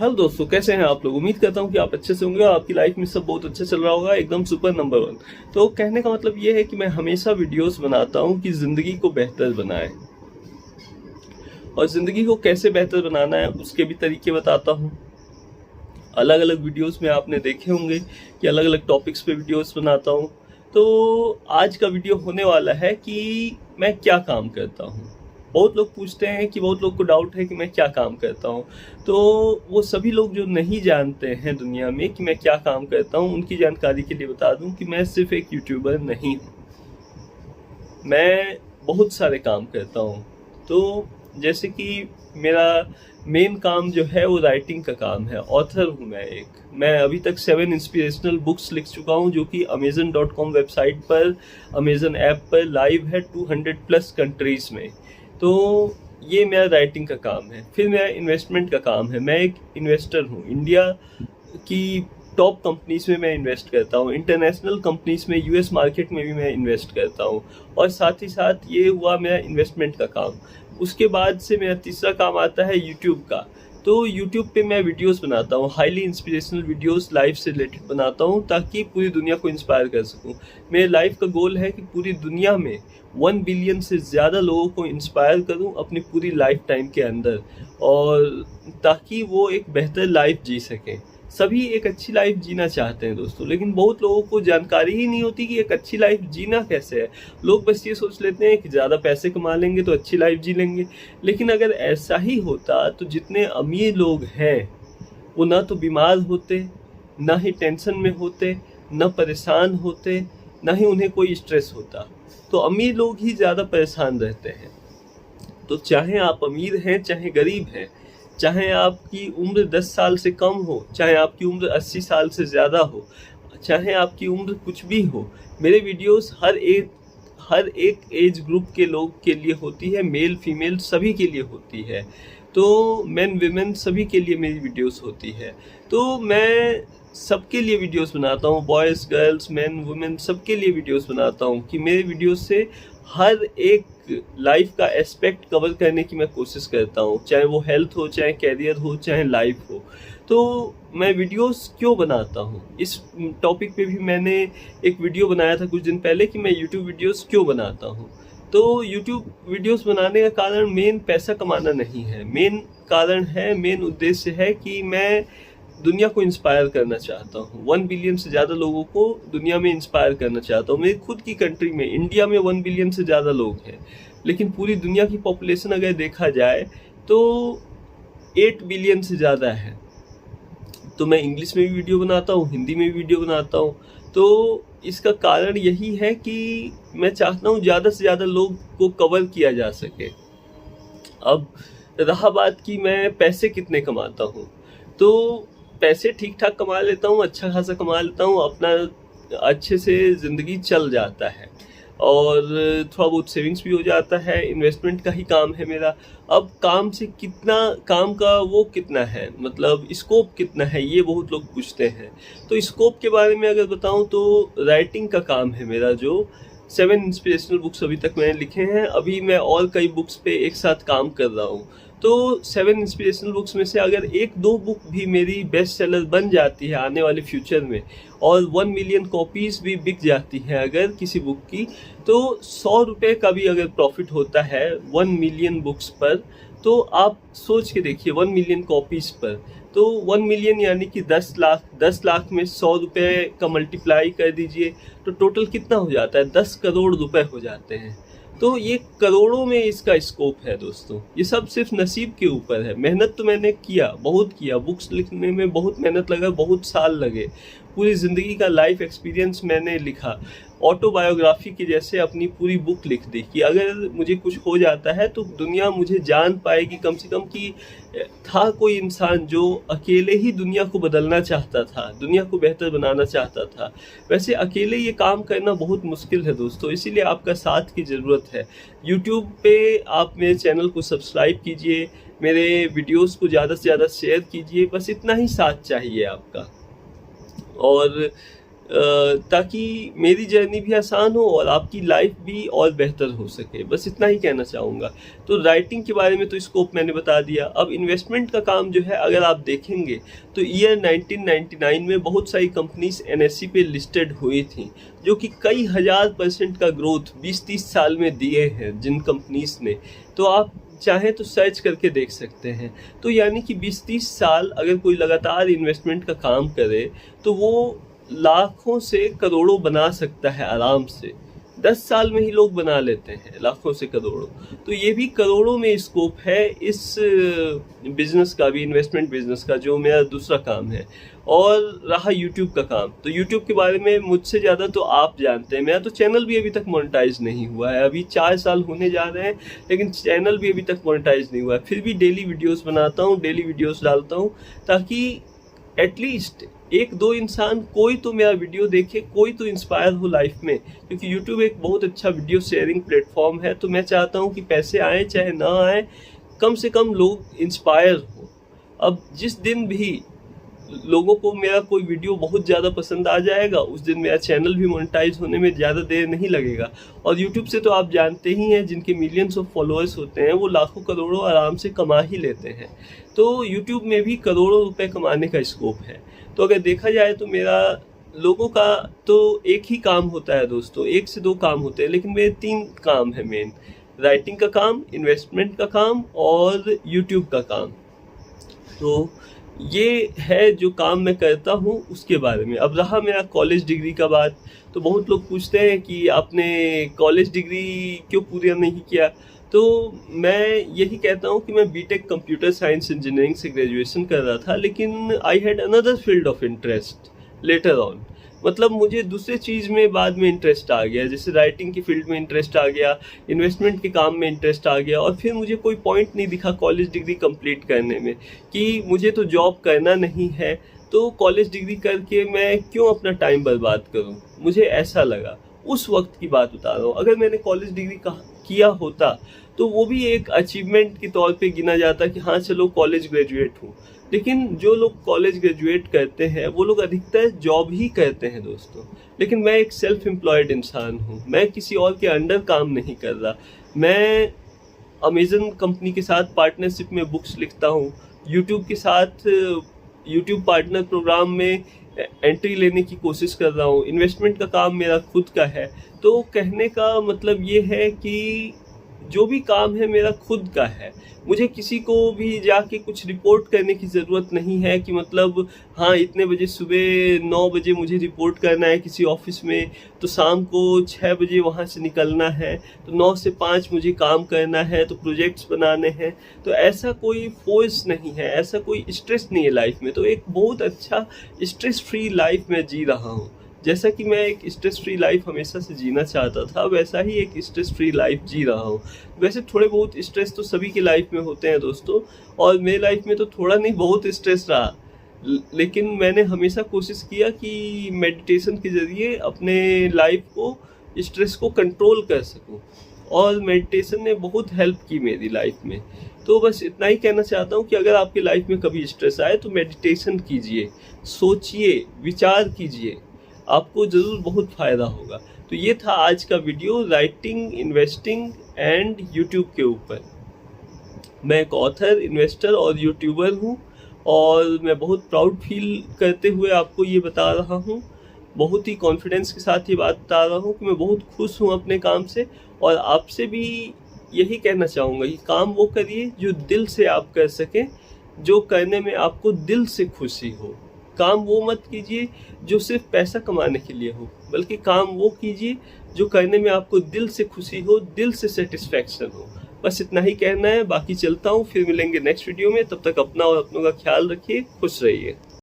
Hello दोस्तों, कैसे हैं आप लोग। उम्मीद करता हूं कि आप अच्छे से होंगे और आपकी लाइफ में सब बहुत अच्छा चल रहा होगा, एकदम सुपर नंबर 1। तो कहने का मतलब ये है कि मैं हमेशा वीडियोस बनाता हूं कि ज़िंदगी को बेहतर बनाए, और ज़िंदगी को कैसे बेहतर बनाना है उसके भी तरीके बताता हूं। अलग अलग वीडियोस में आपने देखे होंगे कि अलग अलग टॉपिक्स पे वीडियोस बनाता हूं। तो आज का वीडियो होने वाला है कि मैं क्या काम करता हूं। बहुत लोग पूछते हैं कि बहुत लोग को डाउट है कि मैं क्या काम करता हूं। तो वो सभी लोग जो नहीं जानते हैं दुनिया में कि मैं क्या काम करता हूं, उनकी जानकारी के लिए बता दूं कि मैं सिर्फ एक यूट्यूबर नहीं हूं, मैं बहुत सारे काम करता हूँ। तो जैसे कि मेरा मेन काम जो है वो राइटिंग का काम है, ऑथर हूँ मैं अभी तक 7 इंस्पिरेशनल बुक्स लिख चुका हूँ, जो कि amazon.com वेबसाइट पर, अमेजन ऐप पर लाइव है 200+ कंट्रीज में। तो ये मेरा राइटिंग का काम है। फिर मेरा इन्वेस्टमेंट का काम है, मैं एक इन्वेस्टर हूँ। इंडिया की टॉप कंपनीज में मैं इन्वेस्ट करता हूँ, इंटरनेशनल कंपनीज में, यूएस मार्केट में भी मैं इन्वेस्ट करता हूँ। और साथ ही साथ ये हुआ मेरा इन्वेस्टमेंट का काम। उसके बाद से मेरा तीसरा काम आता है यूट्यूब का। तो यूट्यूब पे मैं वीडियोस बनाता हूँ, हाईली इंस्पिरेशनल वीडियोस लाइफ से रिलेटेड बनाता हूँ, ताकि पूरी दुनिया को इंस्पायर कर सकूँ। मेरे लाइफ का गोल है कि पूरी दुनिया में 1 बिलियन से ज़्यादा लोगों को इंस्पायर करूँ अपनी पूरी लाइफ टाइम के अंदर, और ताकि वो एक बेहतर लाइफ जी सकें। सभी एक अच्छी लाइफ जीना चाहते हैं दोस्तों, लेकिन बहुत लोगों को जानकारी ही नहीं होती कि एक अच्छी लाइफ जीना कैसे है। लोग बस ये सोच लेते हैं कि ज़्यादा पैसे कमा लेंगे तो अच्छी लाइफ जी लेंगे। लेकिन अगर ऐसा ही होता तो जितने अमीर लोग हैं वो ना तो बीमार होते, ना ही टेंशन में होते, ना परेशान होते, ना ही उन्हें कोई स्ट्रेस होता। तो अमीर लोग ही ज़्यादा परेशान रहते हैं। तो चाहे आप अमीर हैं चाहे गरीब हैं, चाहे आपकी उम्र 10 साल से कम हो, चाहे आपकी उम्र 80 साल से ज़्यादा हो, चाहे आपकी उम्र कुछ भी हो, मेरे वीडियोस हर एक एज ग्रुप के लोग के लिए होती है, मेल फीमेल सभी के लिए होती है। तो मेन विमेन सभी के लिए मेरी वीडियोस होती है। तो मैं सबके लिए वीडियोस बनाता हूँ, बॉयज़ गर्ल्स मैन वुमेन सबके लिए वीडियोस बनाता हूँ, कि मेरे वीडियोस से हर एक लाइफ का एस्पेक्ट कवर करने की मैं कोशिश करता हूँ, चाहे वो हेल्थ हो, चाहे कैरियर हो, चाहे लाइफ हो। तो मैं वीडियोस क्यों बनाता हूँ, इस टॉपिक पे भी मैंने एक वीडियो बनाया था कुछ दिन पहले कि मैं यूट्यूब वीडियोस क्यों बनाता हूँ। तो यूट्यूब वीडियोस बनाने का कारण मेन पैसा कमाना नहीं है, मेन कारण है, मेन उद्देश्य है कि मैं दुनिया को इंस्पायर करना चाहता हूँ। 1 बिलियन से ज़्यादा लोगों को दुनिया में इंस्पायर करना चाहता हूँ। मेरी खुद की कंट्री में, इंडिया में 1 बिलियन से ज़्यादा लोग हैं, लेकिन पूरी दुनिया की पॉपुलेशन अगर देखा जाए तो 8 बिलियन से ज़्यादा है। तो मैं इंग्लिश में भी वीडियो बनाता हूँ, हिंदी में भी वीडियो बनाता हूँ। तो इसका कारण यही है कि मैं चाहता हूँ ज़्यादा से ज़्यादा लोग को कवर किया जा सके। अब रहा बात कि मैं पैसे कितने कमाता हूँ, तो पैसे ठीक ठाक कमा लेता हूँ, अच्छा खासा कमा लेता हूँ, अपना अच्छे से ज़िंदगी चल जाता है, और थोड़ा बहुत सेविंग्स भी हो जाता है। इन्वेस्टमेंट का ही काम है मेरा। अब काम से कितना, काम का वो कितना है, मतलब स्कोप कितना है, ये बहुत लोग पूछते हैं। तो स्कोप के बारे में अगर बताऊं तो राइटिंग का काम है मेरा, जो 7 इंस्पिरेशनल बुक्स अभी तक मैंने लिखे हैं। अभी मैं और कई बुक्स पे एक साथ काम कर रहा हूँ। तो 7 इंस्पिरेशनल बुक्स में से अगर 1-2 बुक भी मेरी बेस्ट सेलर बन जाती है आने वाले फ्यूचर में, और 1 मिलियन कॉपीज़ भी बिक जाती हैं अगर किसी बुक की, तो 100 रुपये का भी अगर प्रॉफिट होता है 1 मिलियन बुक्स पर, तो आप सोच के देखिए 1 मिलियन कॉपीज़ पर, तो 1 मिलियन यानी कि 10 लाख में 100 रुपये का मल्टीप्लाई कर दीजिए, तो टोटल कितना हो जाता है, 10 करोड़ रुपए हो जाते हैं। तो ये करोड़ों में इसका स्कोप है दोस्तों। ये सब सिर्फ नसीब के ऊपर है। मेहनत तो मैंने किया, बहुत किया, बुक्स लिखने में बहुत मेहनत लगा, बहुत साल लगे, पूरी ज़िंदगी का लाइफ एक्सपीरियंस मैंने लिखा, ऑटोबायोग्राफी की जैसे अपनी पूरी बुक लिख दी कि अगर मुझे कुछ हो जाता है तो दुनिया मुझे जान पाएगी कम से कम कि था कोई इंसान जो अकेले ही दुनिया को बदलना चाहता था, दुनिया को बेहतर बनाना चाहता था। वैसे अकेले ये काम करना बहुत मुश्किल है दोस्तों, इसीलिए आपका साथ की ज़रूरत है। यूट्यूब पे आप मेरे चैनल को सब्सक्राइब कीजिए, मेरे वीडियोस को ज़्यादा से ज़्यादा शेयर कीजिए, बस इतना ही साथ चाहिए आपका। और ताकि मेरी जर्नी भी आसान हो और आपकी लाइफ भी और बेहतर हो सके। बस इतना ही कहना चाहूँगा। तो राइटिंग के बारे में तो स्कोप मैंने बता दिया। अब इन्वेस्टमेंट का काम जो है अगर आप देखेंगे तो ईयर 1999 में बहुत सारी कंपनीज NSE पे लिस्टेड हुई थी, जो कि कई हजार% का ग्रोथ 20-30 साल में दिए हैं जिन कंपनीज ने। तो आप चाहें तो सर्च करके देख सकते हैं। तो यानी कि 20-30 साल अगर कोई लगातार इन्वेस्टमेंट का काम करे तो वो लाखों से करोड़ों बना सकता है आराम से। 10 साल में ही लोग बना लेते हैं लाखों से करोड़ों। तो ये भी करोड़ों में स्कोप है इस बिजनेस का भी, इन्वेस्टमेंट बिजनेस का, जो मेरा दूसरा काम है। और रहा यूट्यूब का काम, तो यूट्यूब के बारे में मुझसे ज़्यादा तो आप जानते हैं। मेरा तो चैनल भी अभी तक मोनेटाइज नहीं हुआ है। अभी 4 साल होने जा रहे हैं लेकिन चैनल भी अभी तक मोनेटाइज नहीं हुआ है। फिर भी डेली वीडियोस बनाता हूँ, डेली वीडियोस डालता हूँ, ताकि एटलीस्ट 1-2 इंसान कोई तो मेरा वीडियो देखे, कोई तो इंस्पायर हो लाइफ में। क्योंकि यूट्यूब एक बहुत अच्छा वीडियो शेयरिंग प्लेटफॉर्म है। तो मैं चाहता हूँ कि पैसे आए चाहे ना आए, कम से कम लोग इंस्पायर हो। अब जिस दिन भी लोगों को मेरा कोई वीडियो बहुत ज़्यादा पसंद आ जाएगा, उस दिन मेरा चैनल भी मोनेटाइज होने में ज़्यादा देर नहीं लगेगा। और यूट्यूब से तो आप जानते ही हैं, जिनके मिलियंस ऑफ फॉलोअर्स होते हैं वो लाखों करोड़ों आराम से कमा ही लेते हैं। तो यूट्यूब में भी करोड़ों रुपए कमाने का स्कोप है। तो अगर देखा जाए तो मेरा लोगों का तो एक ही काम होता है दोस्तों, 1 से 2 काम होते हैं, लेकिन मेरे 3 काम है मेन: राइटिंग का काम, इन्वेस्टमेंट का काम और यूट्यूब का काम। तो ये है जो काम मैं करता हूँ उसके बारे में। अब रहा मेरा कॉलेज डिग्री का बात, तो बहुत लोग पूछते हैं कि आपने कॉलेज डिग्री क्यों पूरा नहीं किया। तो मैं यही कहता हूँ कि मैं बीटेक कंप्यूटर साइंस इंजीनियरिंग से ग्रेजुएशन कर रहा था, लेकिन I had another field of interest later on. मतलब मुझे दूसरे चीज़ में बाद में इंटरेस्ट आ गया, जैसे राइटिंग की फील्ड में इंटरेस्ट आ गया, इन्वेस्टमेंट के काम में इंटरेस्ट आ गया। और फिर मुझे कोई पॉइंट नहीं दिखा कॉलेज डिग्री कंप्लीट करने में कि मुझे तो जॉब करना नहीं है, तो कॉलेज डिग्री करके मैं क्यों अपना टाइम बर्बाद करूं। मुझे ऐसा लगा, उस वक्त की बात बता रहा हूँ। अगर मैंने कॉलेज डिग्री किया होता तो वो भी एक अचीवमेंट के तौर पे गिना जाता कि हाँ चलो कॉलेज ग्रेजुएट हूँ। लेकिन जो लोग कॉलेज ग्रेजुएट करते हैं वो लोग अधिकतर जॉब ही करते हैं दोस्तों। लेकिन मैं एक सेल्फ एम्प्लॉयड इंसान हूँ, मैं किसी और के अंडर काम नहीं कर रहा। मैं अमेजन कंपनी के साथ पार्टनरशिप में बुक्स लिखता हूँ, यूट्यूब के साथ यूट्यूब पार्टनर प्रोग्राम में एंट्री लेने की कोशिश कर रहा हूँ, इन्वेस्टमेंट का काम मेरा खुद का है। तो कहने का मतलब ये है कि जो भी काम है मेरा खुद का है। मुझे किसी को भी जाके कुछ रिपोर्ट करने की ज़रूरत नहीं है कि मतलब हाँ इतने बजे सुबह 9 बजे मुझे रिपोर्ट करना है किसी ऑफिस में, तो शाम को 6 बजे वहाँ से निकलना है, तो 9 से 5 मुझे काम करना है, तो प्रोजेक्ट्स बनाने हैं। तो ऐसा कोई फोर्स नहीं है, ऐसा कोई स्ट्रेस नहीं है लाइफ में। तो एक बहुत अच्छा स्ट्रेस फ्री लाइफ मैं जी रहा हूँ। जैसा कि मैं एक स्ट्रेस फ्री लाइफ हमेशा से जीना चाहता था, वैसा ही एक स्ट्रेस फ्री लाइफ जी रहा हूँ। वैसे थोड़े बहुत स्ट्रेस तो सभी की लाइफ में होते हैं दोस्तों, और मेरी लाइफ में तो थोड़ा नहीं बहुत स्ट्रेस रहा। लेकिन मैंने हमेशा कोशिश किया कि मेडिटेशन के ज़रिए अपने लाइफ को, स्ट्रेस को कंट्रोल कर सकूँ, और मेडिटेशन ने बहुत हेल्प की मेरी लाइफ में। तो बस इतना ही कहना चाहता हूँ कि अगर आपकी लाइफ में कभी स्ट्रेस आए तो मेडिटेशन कीजिए, सोचिए, विचार कीजिए, आपको ज़रूर बहुत फ़ायदा होगा। तो ये था आज का video writing, investing and YouTube के ऊपर। मैं एक ऑथर, इन्वेस्टर और यूट्यूबर हूँ, और मैं बहुत प्राउड फील करते हुए आपको ये बता रहा हूँ, बहुत ही कॉन्फिडेंस के साथ ये बात बता रहा हूँ कि मैं बहुत खुश हूँ अपने काम से। और आपसे भी यही कहना चाहूँगा कि काम वो करिए जो दिल से आप कर सकें, जो करने में आपको दिल से खुशी हो। काम वो मत कीजिए जो सिर्फ पैसा कमाने के लिए हो, बल्कि काम वो कीजिए जो करने में आपको दिल से खुशी हो, दिल से सेटिस्फैक्शन हो। बस इतना ही कहना है, बाकी चलता हूँ, फिर मिलेंगे नेक्स्ट वीडियो में। तब तक अपना और अपनों का ख्याल रखिए, खुश रहिए।